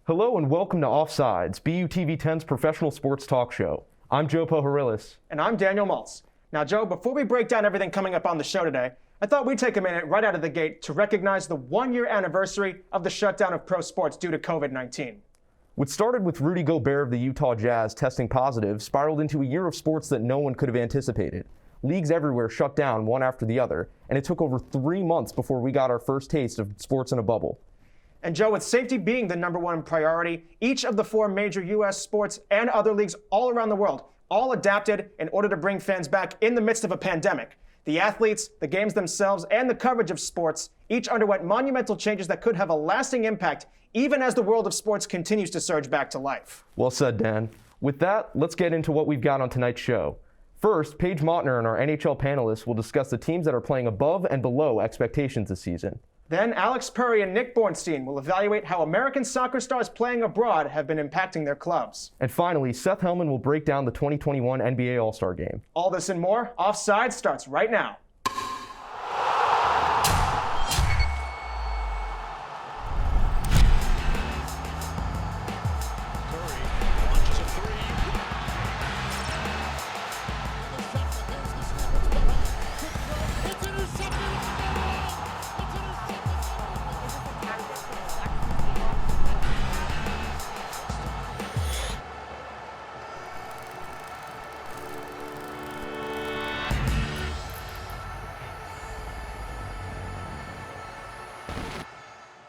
Hello and welcome to Offsides, BUTV10's professional sports talk show. I'm Joe Pohorilis. And I'm Daniel Maltz. Now, Joe, before we break down everything coming up on the show today, I thought we'd take a minute right out of the gate to recognize the one-year anniversary of the shutdown of pro sports due to COVID-19. What started with Rudy Gobert of the Utah Jazz testing positive spiraled into a year of sports that no one could have anticipated. Leagues everywhere shut down one after the other, and it took over 3 months before we got our first taste of sports in a bubble. And Joe, with safety being the number one priority, each of the 4 major U.S. sports and other leagues all around the world all adapted in order to bring fans back in the midst of a pandemic. The athletes, the games themselves, and the coverage of sports each underwent monumental changes that could have a lasting impact even as the world of sports continues to surge back to life. Well said, Dan. With that, let's get into what we've got on tonight's show. First, Paige Mottner and our NHL panelists will discuss the teams that are playing above and below expectations this season. Then Alex Perry and Nick Bornstein will evaluate how American soccer stars playing abroad have been impacting their clubs. And finally, Seth Hellman will break down the 2021 NBA All-Star Game. All this and more, Offside starts right now.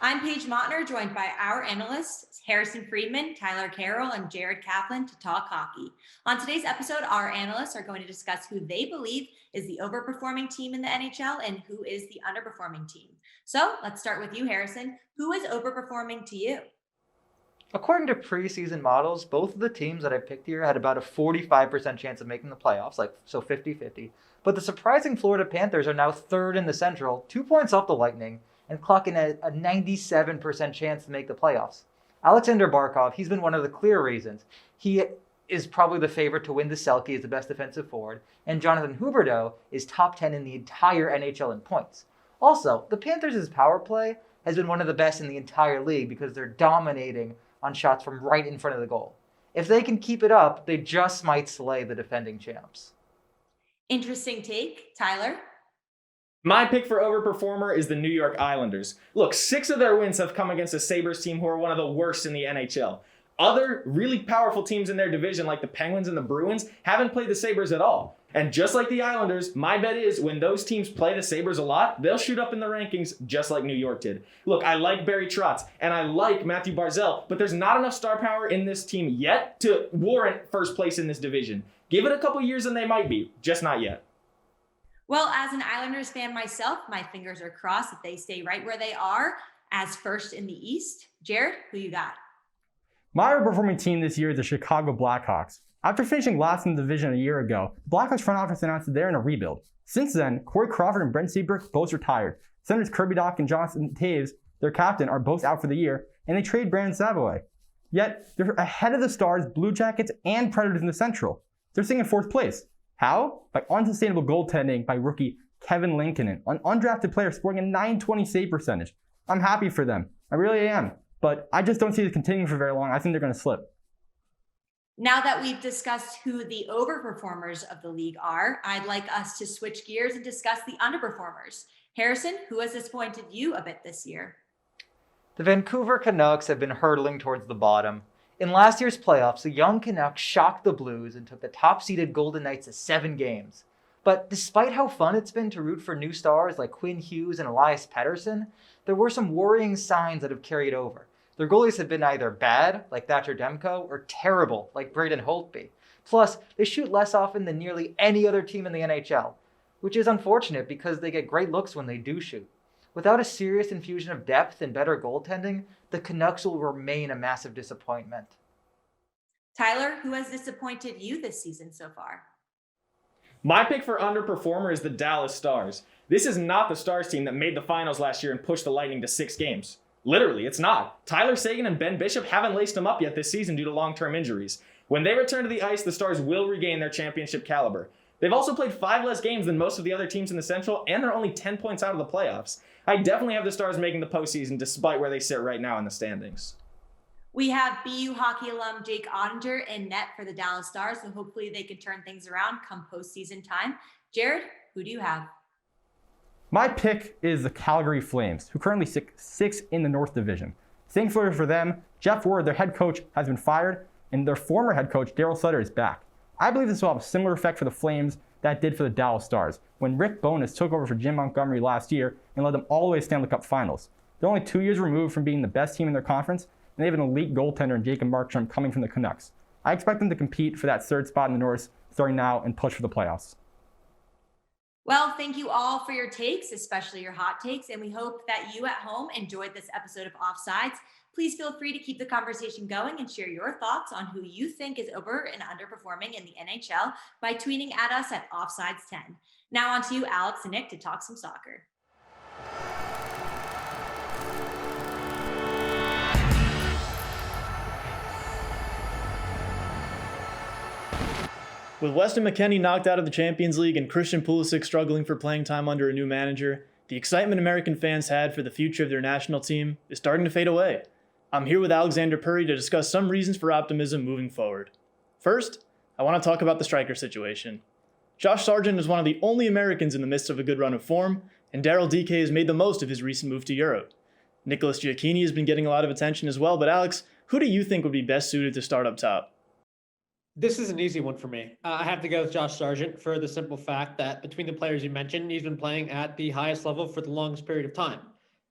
I'm Paige Mottner, joined by our analysts, Harrison Friedman, Tyler Carroll, and Jared Kaplan to talk hockey. On today's episode, our analysts are going to discuss who they believe is the overperforming team in the NHL and who is the underperforming team. So let's start with you, Harrison. Who is overperforming to you? According to preseason models, both of the teams that I picked here had about a 45% chance of making the playoffs, so 50-50. But the surprising Florida Panthers are now third in the Central, 2 points off the Lightning, and clocking a 97% chance to make the playoffs. Alexander Barkov, he's been one of the clear reasons. He is probably the favorite to win the Selke as the best defensive forward, and Jonathan Huberdeau is top 10 in the entire NHL in points. Also, the Panthers' power play has been one of the best in the entire league because they're dominating on shots from right in front of the goal. If they can keep it up, they just might slay the defending champs. Interesting take. Tyler? My pick for overperformer is the New York Islanders. Look, 6 of their wins have come against a Sabres team who are one of the worst in the NHL. Other really powerful teams in their division, like the Penguins and the Bruins, haven't played the Sabres at all. And just like the Islanders, my bet is when those teams play the Sabres a lot, they'll shoot up in the rankings just like New York did. Look, I like Barry Trotz and I like Matthew Barzal, but there's not enough star power in this team yet to warrant first place in this division. Give it a couple years and they might be, just not yet. Well, as an Islanders fan myself, my fingers are crossed that they stay right where they are as first in the East. Jared, who you got? My overperforming team this year is the Chicago Blackhawks. After finishing last in the division a year ago, the Blackhawks front office announced that they're in a rebuild. Since then, Corey Crawford and Brent Seabrook both retired. Centers Kirby Dach and Jonathan Taves, their captain, are both out for the year, and they trade Brandon Savoy. Yet, they're ahead of the Stars, Blue Jackets, and Predators in the Central. They're sitting in 4th place. How? By unsustainable goaltending by rookie Kevin Lankinen, an undrafted player scoring a .920 save percentage. I'm happy for them. I really am. But I just don't see it continuing for very long. I think they're going to slip. Now that we've discussed who the overperformers of the league are, I'd like us to switch gears and discuss the underperformers. Harrison, who has disappointed you a bit this year? The Vancouver Canucks have been hurtling towards the bottom. In last year's playoffs, the young Canucks shocked the Blues and took the top-seeded Golden Knights to 7 games. But despite how fun it's been to root for new stars like Quinn Hughes and Elias Pettersson, there were some worrying signs that have carried over. Their goalies have been either bad, like Thatcher Demko, or terrible, like Braden Holtby. Plus, they shoot less often than nearly any other team in the NHL, which is unfortunate because they get great looks when they do shoot. Without a serious infusion of depth and better goaltending, the Canucks will remain a massive disappointment. Tyler, who has disappointed you this season so far? My pick for underperformer is the Dallas Stars. This is not the Stars team that made the finals last year and pushed the Lightning to 6 games. Literally, it's not. Tyler Seguin and Ben Bishop haven't laced them up yet this season due to long-term injuries. When they return to the ice, the Stars will regain their championship caliber. They've also played 5 less games than most of the other teams in the Central, and they're only 10 points out of the playoffs. I definitely have the Stars making the postseason despite where they sit right now in the standings. We have BU hockey alum Jake Ottinger in net for the Dallas Stars, so hopefully they can turn things around come postseason time. Jared, who do you have? My pick is the Calgary Flames, who currently sit sixth in the North Division. Thankfully for them, Jeff Ward, their head coach, has been fired, and their former head coach, Daryl Sutter, is back. I believe this will have a similar effect for the Flames that it did for the Dallas Stars, when Rick Bowness took over for Jim Montgomery last year and led them all the way to Stanley Cup Finals. They're only 2 years removed from being the best team in their conference, and they have an elite goaltender in Jacob Markstrom coming from the Canucks. I expect them to compete for that third spot in the North starting now and push for the playoffs. Well, thank you all for your takes, especially your hot takes, and we hope that you at home enjoyed this episode of Offsides. Please feel free to keep the conversation going and share your thoughts on who you think is over and underperforming in the NHL by tweeting at us at Offsides10. Now on to you, Alex and Nick, to talk some soccer. With Weston McKennie knocked out of the Champions League and Christian Pulisic struggling for playing time under a new manager, the excitement American fans had for the future of their national team is starting to fade away. I'm here with Alexander Puri to discuss some reasons for optimism moving forward. First, I want to talk about the striker situation. Josh Sargent is one of the only Americans in the midst of a good run of form, and Daryl Dike has made the most of his recent move to Europe. Nicholas Giacchini has been getting a lot of attention as well, but Alex, who do you think would be best suited to start up top? This is an easy one for me. I have to go with Josh Sargent for the simple fact that between the players you mentioned, he's been playing at the highest level for the longest period of time.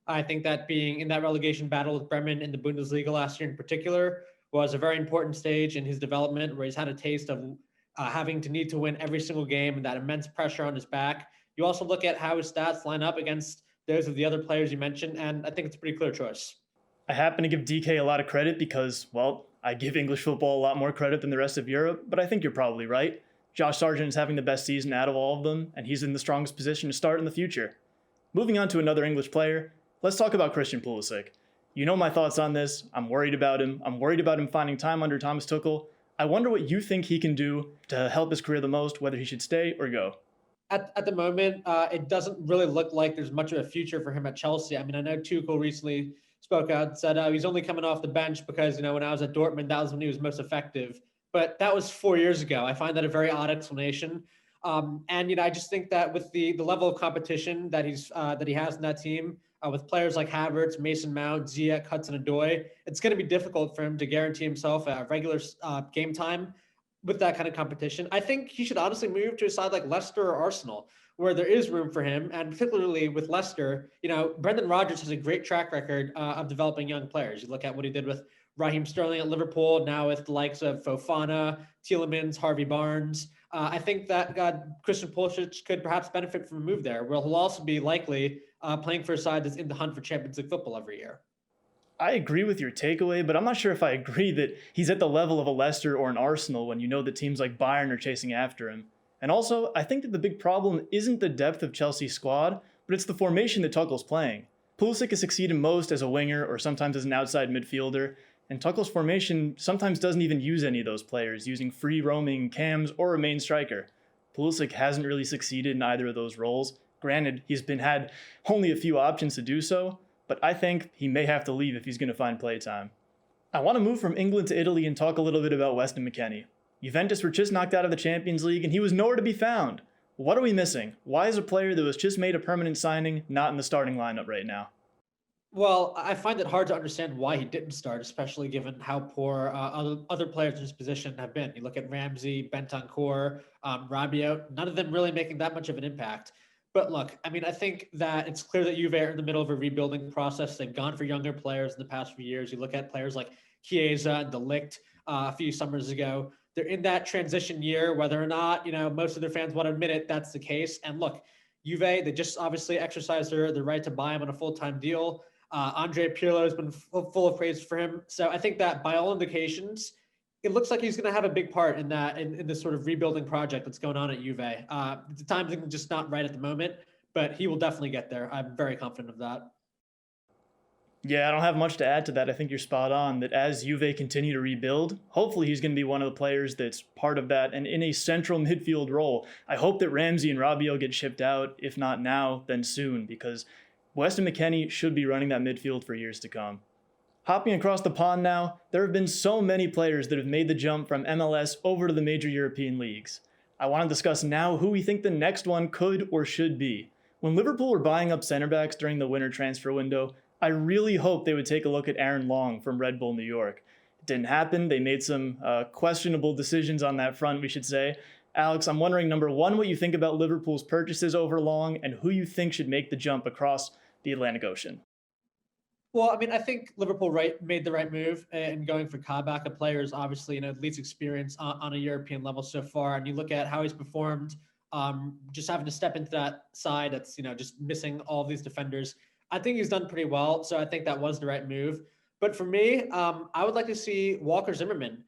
I think that being in that relegation battle with Bremen in the Bundesliga last year in particular was a very important stage in his development where he's had a taste of having to need to win every single game and that immense pressure on his back. You also look at how his stats line up against those of the other players you mentioned, and I think it's a pretty clear choice. I happen to give DK a lot of credit because, well, I give English football a lot more credit than the rest of Europe, but I think you're probably right. Josh Sargent is having the best season out of all of them, and he's in the strongest position to start in the future. Moving on to another English player, let's talk about Christian Pulisic. You know my thoughts on this. I'm worried about him. I'm worried about him finding time under Thomas Tuchel. I wonder what you think he can do to help his career the most, whether he should stay or go. At the moment, it doesn't really look like there's much of a future for him at Chelsea. I mean, I know Tuchel recently spoke out and said he's only coming off the bench because, when I was at Dortmund, that was when he was most effective. But that was 4 years ago. I find that a very odd explanation. I just think that with the level of competition that he has in that team, with players like Havertz, Mason Mount, Ziyech, Hudson-Odoi, it's going to be difficult for him to guarantee himself a regular game time with that kind of competition. I think he should honestly move to a side like Leicester or Arsenal, where there is room for him. And particularly with Leicester, Brendan Rodgers has a great track record of developing young players. You look at what he did with Raheem Sterling at Liverpool, now with the likes of Fofana, Tielemans, Harvey Barnes. I think that Christian Pulisic could perhaps benefit from a move there, where he'll also be likely playing for a side that's in the hunt for Champions League football every year. I agree with your takeaway, but I'm not sure if I agree that he's at the level of a Leicester or an Arsenal when you know that teams like Bayern are chasing after him. And also, I think that the big problem isn't the depth of Chelsea's squad, but it's the formation that Tuchel's playing. Pulisic has succeeded most as a winger or sometimes as an outside midfielder, and Tuchel's formation sometimes doesn't even use any of those players, using free-roaming cams or a main striker. Pulisic hasn't really succeeded in either of those roles. Granted, he's had only a few options to do so, but I think he may have to leave if he's going to find playtime. I want to move from England to Italy and talk a little bit about Weston McKennie. Juventus were just knocked out of the Champions League and he was nowhere to be found. What are we missing? Why is a player that was just made a permanent signing not in the starting lineup right now? Well, I find it hard to understand why he didn't start, especially given how poor other players in his position have been. You look at Ramsey, Bentancur, Rabiot, none of them really making that much of an impact. But look, I think that it's clear that Juve are in the middle of a rebuilding process. They've gone for younger players in the past few years. You look at players like Chiesa and De Ligt a few summers ago. They're in that transition year, whether or not, most of their fans want to admit it, that's the case. And look, Juve, they just obviously exercised their right to buy him on a full-time deal. Andre Pirlo has been full of praise for him. So I think that by all indications, it looks like he's going to have a big part in that, in this sort of rebuilding project that's going on at Juve. The time's just not right at the moment, but he will definitely get there. I'm very confident of that. Yeah, I don't have much to add to that. I think you're spot on that as Juve continue to rebuild, hopefully he's going to be one of the players that's part of that and in a central midfield role. I hope that Ramsey and Rabiot get shipped out, if not now, then soon, because Weston McKennie should be running that midfield for years to come. Hopping across the pond now, there have been so many players that have made the jump from MLS over to the major European leagues. I want to discuss now who we think the next one could or should be. When Liverpool were buying up center backs during the winter transfer window, I really hoped they would take a look at Aaron Long from Red Bull New York. It didn't happen. They made some questionable decisions on that front, we should say. Alex, I'm wondering, number one, what you think about Liverpool's purchases over Long and who you think should make the jump across the Atlantic Ocean. Well, I mean, I think Liverpool made the right move in going for Kabak, a player who's obviously, least experience on a European level so far. And you look at how he's performed, just having to step into that side that's, just missing all of these defenders. I think he's done pretty well. So I think that was the right move. But for me, I would like to see Walker Zimmerman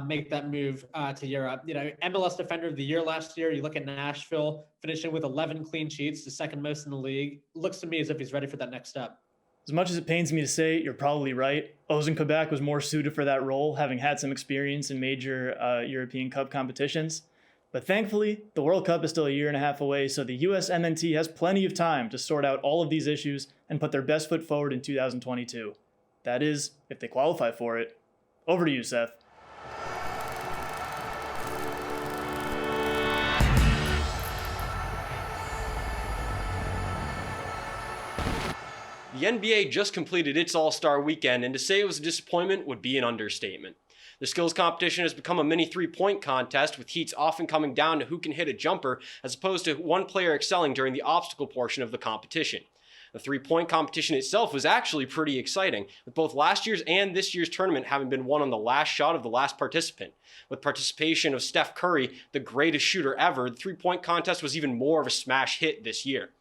make that move to Europe. MLS Defender of the Year last year. You look at Nashville finishing with 11 clean sheets, the second most in the league. Looks to me as if he's ready for that next step. As much as it pains me to say, you're probably right. Ozan Kabak was more suited for that role, having had some experience in major European Cup competitions. But thankfully, the World Cup is still a year and a half away, so the US MNT has plenty of time to sort out all of these issues and put their best foot forward in 2022. That is, if they qualify for it. Over to you, Seth. The NBA just completed its All-Star weekend, and to say it was a disappointment would be an understatement. The skills competition has become a mini three-point contest, with heats often coming down to who can hit a jumper, as opposed to one player excelling during the obstacle portion of the competition. The three-point competition itself was actually pretty exciting, with both last year's and this year's tournament having been won on the last shot of the last participant. With participation of Steph Curry, the greatest shooter ever, the three-point contest was even more of a smash hit this year.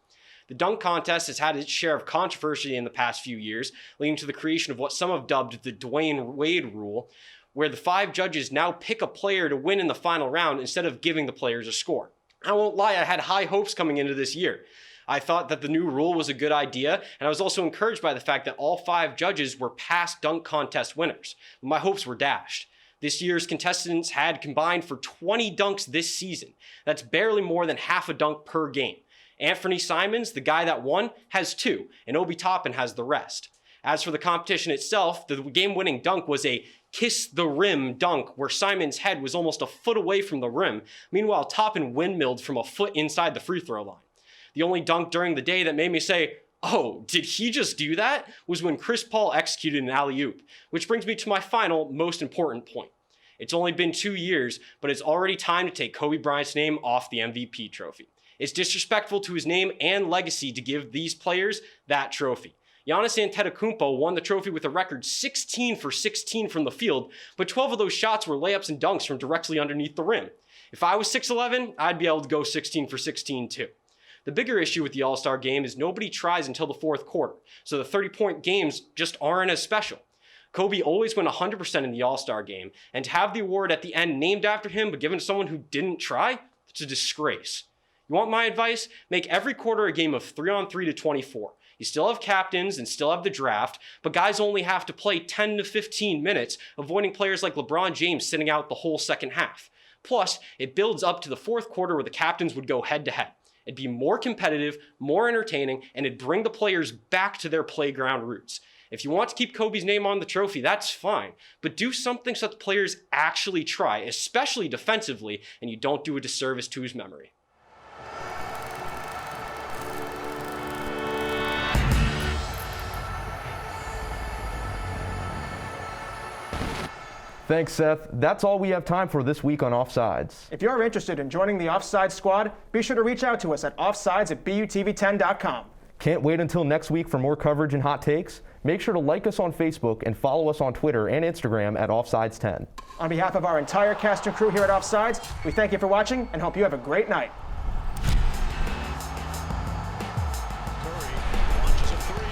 The dunk contest has had its share of controversy in the past few years, leading to the creation of what some have dubbed the Dwayne Wade rule, where the 5 judges now pick a player to win in the final round instead of giving the players a score. I won't lie, I had high hopes coming into this year. I thought that the new rule was a good idea, and I was also encouraged by the fact that all 5 judges were past dunk contest winners. My hopes were dashed. This year's contestants had combined for 20 dunks this season. That's barely more than half a dunk per game. Anthony Simons, the guy that won, has 2, and Obi Toppin has the rest. As for the competition itself, the game-winning dunk was a kiss the rim dunk where Simons' head was almost a foot away from the rim. Meanwhile, Toppin windmilled from a foot inside the free throw line. The only dunk during the day that made me say, oh, did he just do that? Was when Chris Paul executed an alley-oop, which brings me to my final, most important point. It's only been 2 years, but it's already time to take Kobe Bryant's name off the MVP trophy. It's disrespectful to his name and legacy to give these players that trophy. Giannis Antetokounmpo won the trophy with a record 16 for 16 from the field, but 12 of those shots were layups and dunks from directly underneath the rim. If I was 6'11", I'd be able to go 16 for 16 too. The bigger issue with the All-Star game is nobody tries until the fourth quarter, so the 30-point games just aren't as special. Kobe always went 100% in the All-Star game, and to have the award at the end named after him but given to someone who didn't try, it's a disgrace. You want my advice? Make every quarter a game of 3-on-3 to 24. You still have captains and still have the draft, but guys only have to play 10 to 15 minutes, avoiding players like LeBron James sitting out the whole second half. Plus, it builds up to the fourth quarter where the captains would go head-to-head. It'd be more competitive, more entertaining, and it'd bring the players back to their playground roots. If you want to keep Kobe's name on the trophy, that's fine, but do something so that the players actually try, especially defensively, and you don't do a disservice to his memory. Thanks, Seth. That's all we have time for this week on Offsides. If you're interested in joining the Offsides squad, be sure to reach out to us at offsides@butv10.com. Can't wait until next week for more coverage and hot takes? Make sure to like us on Facebook and follow us on Twitter and Instagram at Offsides10. On behalf of our entire cast and crew here at Offsides, we thank you for watching and hope you have a great night. Curry launches a 3.